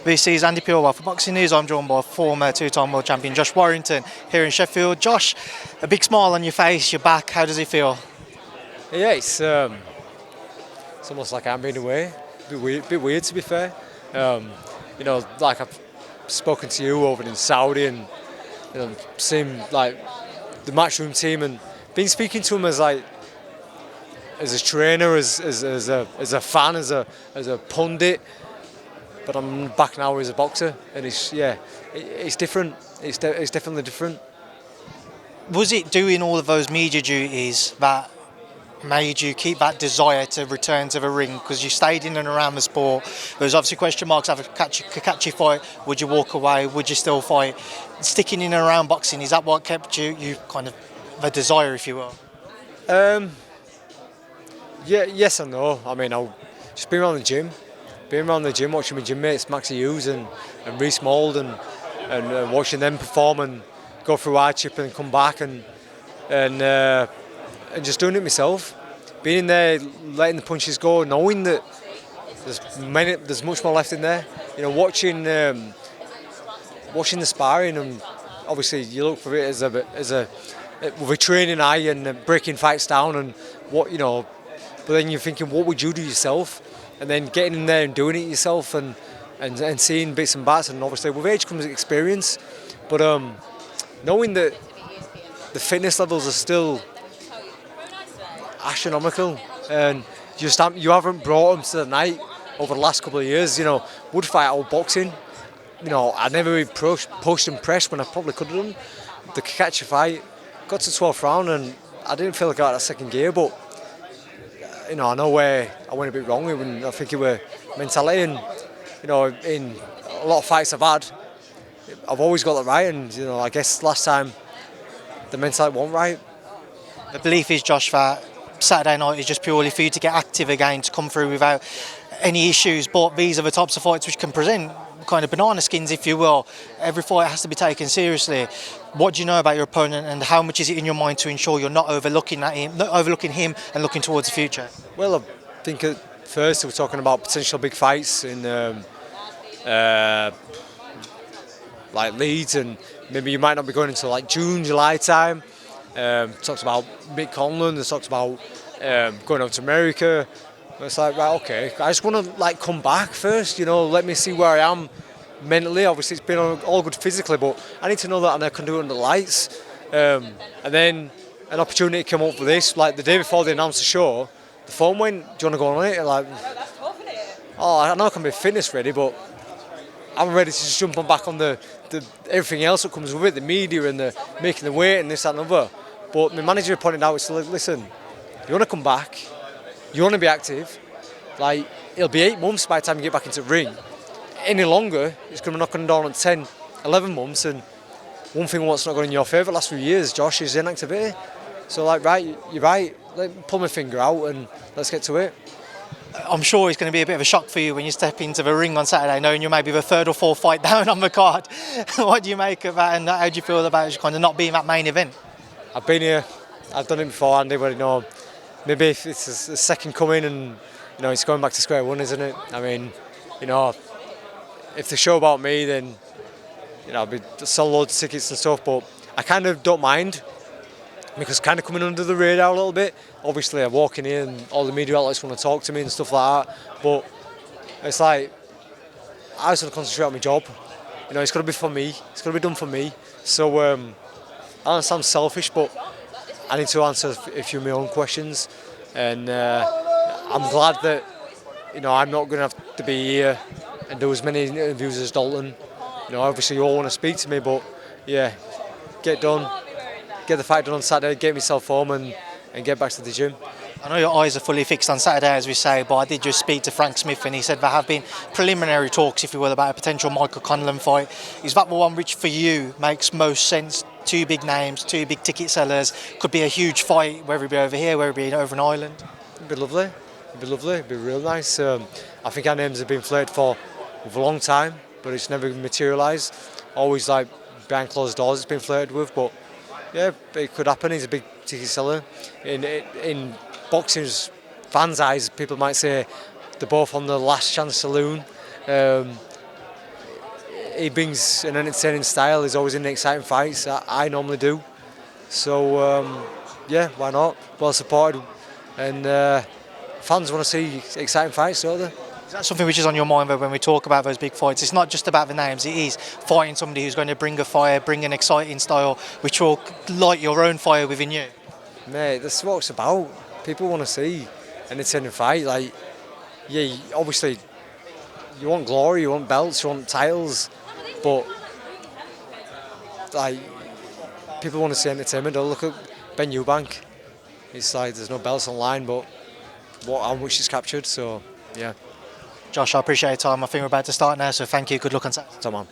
This is Andi Purewal for Boxing News. I'm joined by former two-time world champion Josh Warrington here in Sheffield. Josh, a big smile on your face, you're back. How does it feel? Yeah, it's almost like I'm being away. Bit weird to be fair. Like I've spoken to you over in Saudi and seen like the matchroom team and been speaking to them as a trainer, as a fan, as a pundit. But I'm back now as a boxer, and it's different. It's definitely different. Was it doing all of those media duties that made you keep that desire to return to the ring? Because you stayed in and around the sport. There was obviously question marks after Kakachi fight. Would you walk away? Would you still fight? Sticking in and around boxing, is that what kept you kind of the desire, if you will? Yeah, yes and no. I mean, I'll just be around the gym. Watching my gym mates, Maxie Hughes and Reece Mould, and watching them perform and go through hardship and come back and just doing it myself. Being in there, letting the punches go, knowing that there's much more left in there. Watching the sparring, and obviously you look for it as a with a training eye and breaking fights down and what. But then you're thinking, what would you do yourself? And then getting in there and doing it yourself and seeing bits and bats, and obviously with age comes experience. But knowing that the fitness levels are still astronomical, and you haven't brought them to the night over the last couple of years. Would fight out boxing. I never really pushed and pressed when I probably could have done. The Kakachi fight got to 12th round and I didn't feel like I got that second gear, but I know where I went a bit wrong. I think it was mentality, and in a lot of fights I've had, I've always got that right, and I guess last time the mentality wasn't right. The belief is, Josh, that Saturday night is just purely for you to get active again, to come through without any issues, but these are the types of fights which can present kind of banana skins, if you will. Every fight has to be taken seriously. What do you know about your opponent, and how much is it in your mind to ensure you're not overlooking him and looking towards the future? Well, I think at first we're talking about potential big fights in like Leeds, and maybe you might not be going until like June, July time. Talks about Michael Conlan, there's talks about going out to America. It's like, right, okay, I just want to come back first, let me see where I am mentally. Obviously it's been all good physically, but I need to know that, and I can do it under the lights. And then an opportunity came up for this, like the day before they announced the show, the phone went, do you want to go on it? I know I can be fitness ready, but I'm ready to just jump on back on the everything else that comes with it, the media and the making the weight and this, that and other. But my manager pointed out, it's like, listen, you want to come back, you want to be active, it'll be 8 months by the time you get back into the ring. Any longer, it's going to be knocking down on 10, 11 months, and one thing what's not going in your favour the last few years, Josh, is inactivity. So right, you're right, pull my finger out and let's get to it. I'm sure it's going to be a bit of a shock for you when you step into the ring on Saturday, knowing you're maybe the 3rd or 4th fight down on the card. What do you make of that, and how do you feel about kind of not being that main event? I've been here, I've done it before, Andy, but maybe if it's a second coming, and it's going back to square one, isn't it? I mean, if the show about me, then I'll be sell loads of tickets and stuff. But I kind of don't mind, because kind of coming under the radar a little bit. Obviously, I walk in here and all the media outlets want to talk to me and stuff like that. But it's like I just want to concentrate on my job. It's got to be for me. It's got to be done for me. So I don't sound selfish, but I need to answer a few of my own questions, and I'm glad that I'm not going to have to be here and do as many interviews as Dalton. Obviously you all want to speak to me, but yeah, get the fight done on Saturday, get myself home and get back to the gym. I know your eyes are fully fixed on Saturday, as we say, but I did just speak to Frank Smith, and he said there have been preliminary talks, if you will, about a potential Michael Conlan fight. Is that the one which for you makes most sense? 2 big names, 2 big ticket sellers, could be a huge fight, whether it be over here, whether it be over in Ireland. It'd be lovely. It'd be real nice. I think our names have been flirted for a long time, but it's never materialised. Always behind closed doors it's been flirted with, but yeah, it could happen. He's a big ticket seller. In boxing's fans' eyes, people might say they're both on the last chance saloon. he brings an entertaining style. He's always in the exciting fights that I normally do. So yeah, why not? Well supported, and fans want to see exciting fights, don't they? Is that something which is on your mind when we talk about those big fights? It's not just about the names, it is fighting somebody who's going to bring a fire, bring an exciting style, which will light your own fire within you. Mate, that's what it's about. People want to see an entertaining fight. Like, yeah, obviously, you want glory, you want belts, you want titles, but like, people want to see entertainment. Don't look at Ben Eubank. It's like there's no belts online, but how much is captured. So, yeah. Josh, I appreciate your time. I think we're about to start now, so thank you. Good luck on Saturday. Come on.